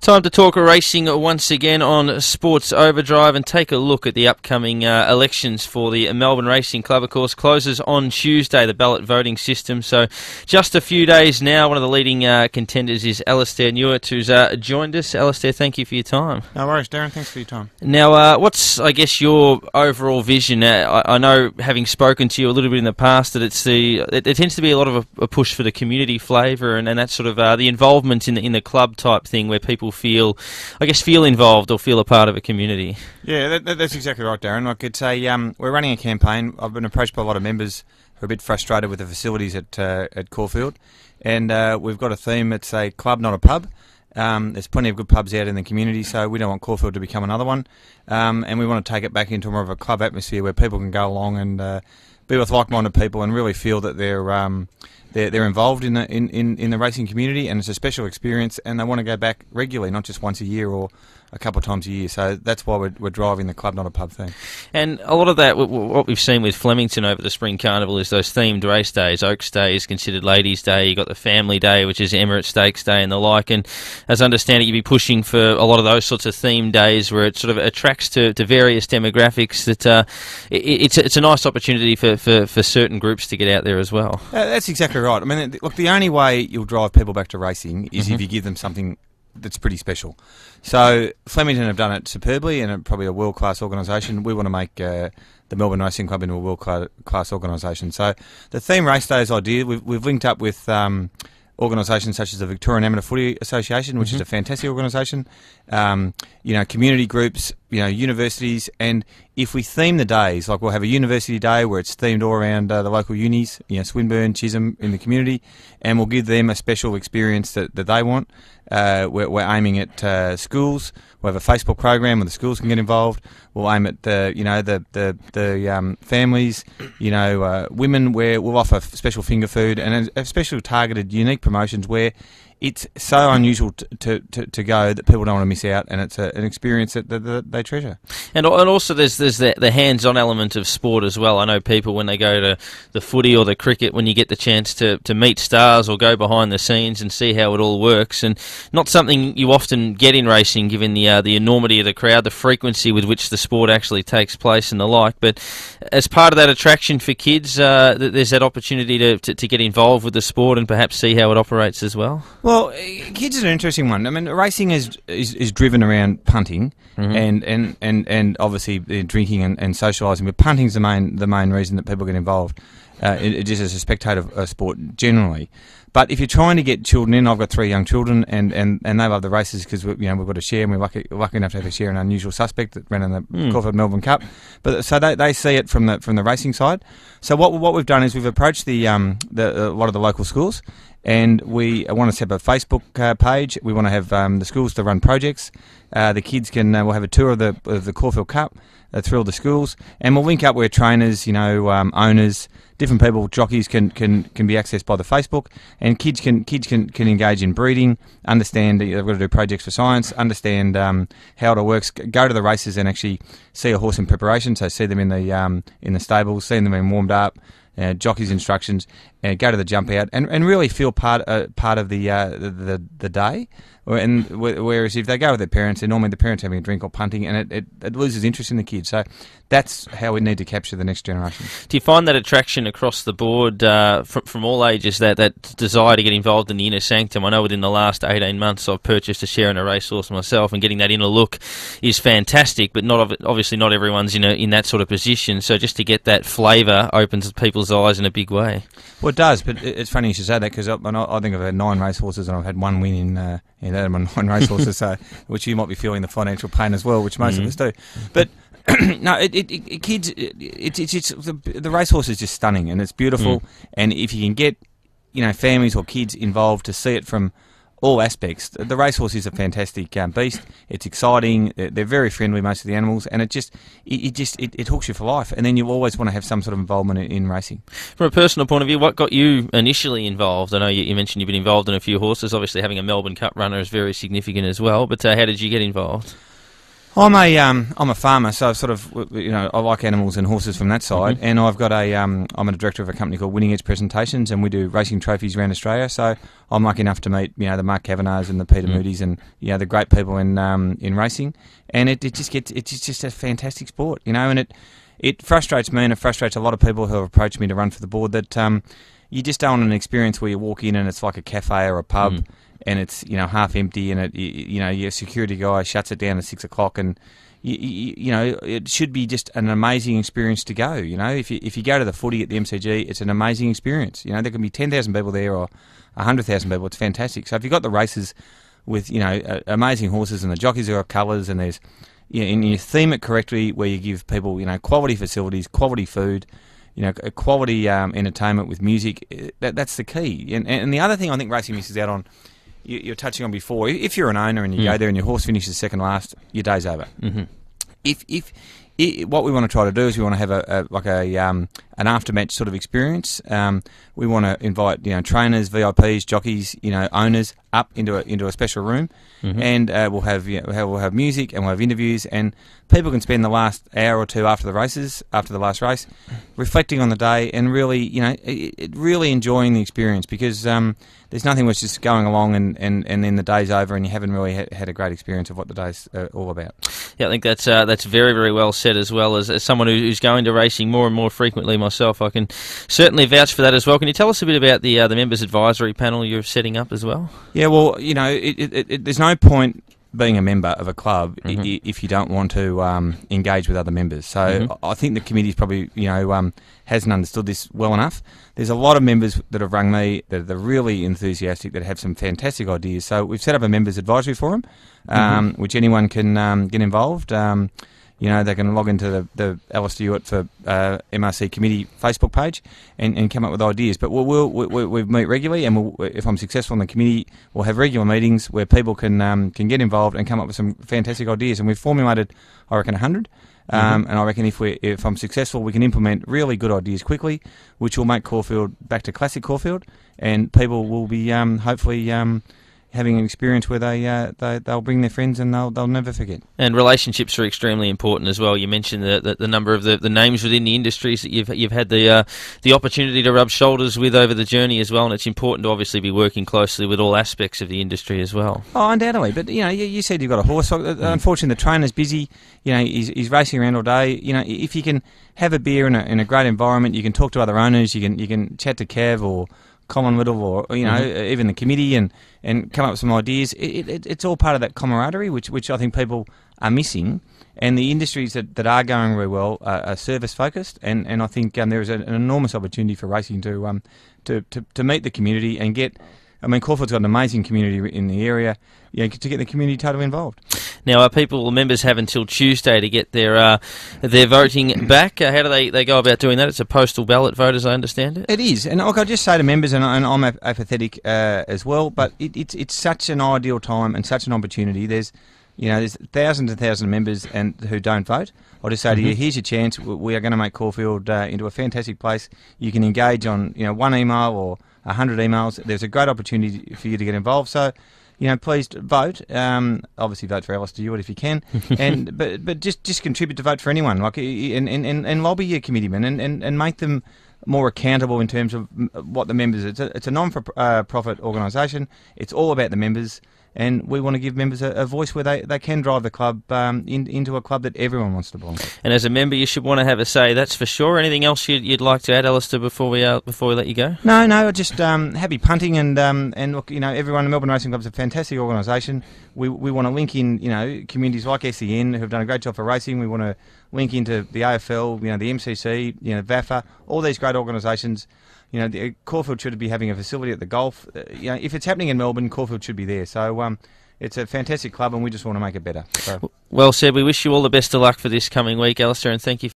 Time to talk racing once again on Sports Overdrive and take a look at the upcoming elections for the Melbourne Racing Club. Of course, closes on Tuesday, the ballot voting system. So just a few days now. One of the leading contenders is Alistair Ewart, who's joined us. Alistair, thank you for your time. No worries, Darren. Thanks for your time. Now, what's, I guess, your overall vision? I know, having spoken to you a little bit in the past, that there tends to be a lot of a push for the community flavour and that sort of the involvement in the club type thing where people feel involved or feel a part of a community. Yeah, that's exactly right, Darren. Like, it's we're running a campaign. I've been approached by a lot of members who are a bit frustrated with the facilities at Caulfield, and we've got a theme. It's a club, not a pub. There's plenty of good pubs out in the community, so we don't want Caulfield to become another one, and we want to take it back into more of a club atmosphere where people can go along and be with like-minded people and really feel that they're involved in the racing community, and it's a special experience, and they want to go back regularly, not just once a year or a couple of times a year. So that's why we're driving the club, not a pub thing. And a lot of that, what we've seen with Flemington over the Spring Carnival, is those themed race days. Oaks Day is considered Ladies' Day. You've got the Family Day, which is Emirates Stakes Day and the like. And as I understand it, you'd be pushing for a lot of those sorts of themed days where it sort of attracts to various demographics. That it's a nice opportunity for certain groups to get out there as well. That's exactly right. I mean, look, the only way you'll drive people back to racing is if you give them something that's pretty special. So Flemington have done it superbly, and probably a world-class organisation. We want to make the Melbourne Racing Club into a world-class organisation. So the theme race day is ideal. We've linked up with organisations such as the Victorian Amateur Footy Association, which is a fantastic organisation, community groups, universities, and if we theme the days, like we'll have a university day where it's themed all around the local unis, Swinburne, Chisholm in the community, and we'll give them a special experience that they want. We're aiming at schools. We'll have a Facebook program where the schools can get involved. We'll aim at the families, women, where we'll offer special finger food and a special targeted, unique promotions where it's so unusual to go that people don't want to miss out, and it's an experience that they treasure. And also there's the hands-on element of sport as well. I know people, when they go to the footy or the cricket, when you get the chance to meet stars or go behind the scenes and see how it all works, and not something you often get in racing given the enormity of the crowd, the frequency with which the sport actually takes place and the like. But as part of that attraction for kids, there's that opportunity to get involved with the sport and perhaps see how it operates as well. Well, kids is an interesting one. I mean, racing is driven around punting and obviously drinking and socialising, but punting's the main reason that people get involved. Just as a spectator sport generally. But if you're trying to get children in, I've got 3 young children, and they love the races because we've got a share, and we're lucky enough to have a share in Unusual Suspect that ran in the Caulfield Melbourne Cup. But so they see it from the racing side. So what we've done is we've approached a lot of the local schools, and we want to set up a Facebook page. We want to have the schools to run projects. The kids we'll have a tour of the Caulfield Cup through all the schools, and we'll link up where trainers, owners, different people, jockeys can be accessed by the Facebook, and kids can engage in breeding, understand they've got to do projects for science, understand how it all works, go to the races and actually see a horse in preparation, so see them in the stables, see them being warmed up, jockeys' instructions, go to the jump out, and really feel part of the day. Whereas if they go with their parents, then normally the parents having a drink or punting, and it loses interest in the kids. So that's how we need to capture the next generation. Do you find that attraction across the board from all ages, that desire to get involved in the inner sanctum? I know within the last 18 months I've purchased a share in a racehorse myself, and getting that inner look is fantastic, but obviously not everyone's in that sort of position. So just to get that flavour opens people's eyes in a big way. Well, it does, but it's funny you should say that, because I think I've had 9 racehorses and I've had 1 win in out of my 9 racehorses, so which you might be feeling the financial pain as well, which most of us do. But no, kids, the racehorse is just stunning and it's beautiful, and if you can get families or kids involved to see it from all aspects, the racehorse is a fantastic beast. It's exciting. They're very friendly, most of the animals, and it hooks you for life. And then you always want to have some sort of involvement in racing. From a personal point of view, what got you initially involved? I know you mentioned you've been involved in a few horses. Obviously, having a Melbourne Cup runner is very significant as well. But how did you get involved? I'm a farmer, so I've sort of, I like animals and horses from that side, and I've got I'm a director of a company called Winning Edge Presentations, and we do racing trophies around Australia. So I'm lucky enough to meet the Mark Kavanaghs and the Peter Moody's and the great people in racing, and it's just a fantastic sport, and it frustrates me and it frustrates a lot of people who have approached me to run for the board that you just don't want an experience where you walk in and it's like a cafe or a pub. And it's half empty, and your security guy shuts it down at 6 o'clock, and it should be just an amazing experience to go. If you go to the footy at the MCG, it's an amazing experience. There can be 10,000 people there or 100,000 people. It's fantastic. So if you've got the races with amazing horses and the jockeys who have colours, and there's and you theme it correctly, where you give people quality facilities, quality food, quality entertainment with music. That's the key. And the other thing I think racing misses out on, you're touching on before, if you're an owner and you go there and your horse finishes second last, your day's over. If what we want to try to do is we want to have an aftermatch sort of experience. We want to invite trainers, VIPs, jockeys, owners up into a special room, and we'll have music and we'll have interviews, and people can spend the last hour or two after the last race, reflecting on the day and really really enjoying the experience, because there's nothing worse just going along and then the day's over and you haven't really had a great experience of what the day's all about. Yeah, I think that's very, very well said, as well. As someone who's going to racing more and more frequently myself, I can certainly vouch for that as well. Can you tell us a bit about the members advisory panel you're setting up as well? Yeah, well, there's no point being a member of a club if you don't want to engage with other members. So I think the committee's probably hasn't understood this well enough. There's a lot of members that have rung me that are really enthusiastic, that have some fantastic ideas. So we've set up a members advisory forum, which anyone can get involved. They can log into the Alistair Ewart for MRC committee Facebook page and come up with ideas. But we meet regularly, and if I'm successful in the committee, we'll have regular meetings where people can get involved and come up with some fantastic ideas. And we've formulated, I reckon, 100. And I reckon if I'm successful, we can implement really good ideas quickly, which will make Caulfield back to classic Caulfield, and people will be hopefully having an experience where they'll bring their friends and they'll never forget. And relationships are extremely important as well. You mentioned the number of the names within the industries that you've had the opportunity to rub shoulders with over the journey as well, and it's important to obviously be working closely with all aspects of the industry as well. Oh, undoubtedly. But you said you've got a horse. Unfortunately, the trainer's busy. He's racing around all day. If you can have a beer in a great environment, you can talk to other owners. You can chat to Cav or Common Whittle or even the committee and come up with some ideas. It's all part of that camaraderie which I think people are missing, and the industries that are going very well are service focused, and I think there is an enormous opportunity for racing to meet the community and get. I mean, Caulfield's got an amazing community in the area, to get the community totally involved. Now, members have until Tuesday to get their voting back. How do they go about doing that? It's a postal ballot vote, as I understand it. It is, and I'll just say to members, and I'm apathetic as well, but it's such an ideal time and such an opportunity. There's thousands and thousands of members who don't vote. I'll just say to you, here's your chance. We are going to make Caulfield into a fantastic place. You can engage on one email or 100 emails. There's a great opportunity for you to get involved. So, please vote. Obviously, vote for Alistair Ewart if you can, but just contribute to vote for anyone. And lobby your committeemen and make them more accountable in terms of what the members. It's a non-profit organisation. It's all about the members. And we want to give members a voice where they can drive the club into a club that everyone wants to belong to. And as a member, you should want to have a say, that's for sure. Anything else you'd like to add, Alistair, before we let you go? No, just happy punting and look, everyone. Melbourne Racing Club's a fantastic organisation. We want to link in, communities like SEN who've done a great job for racing. We want to link into the AFL, the MCC, VAFA, all these great organisations. Caulfield should be having a facility at the golf. If it's happening in Melbourne, Caulfield should be there. So it's a fantastic club, and we just want to make it better. So. Well said. We wish you all the best of luck for this coming week, Alistair, and thank you.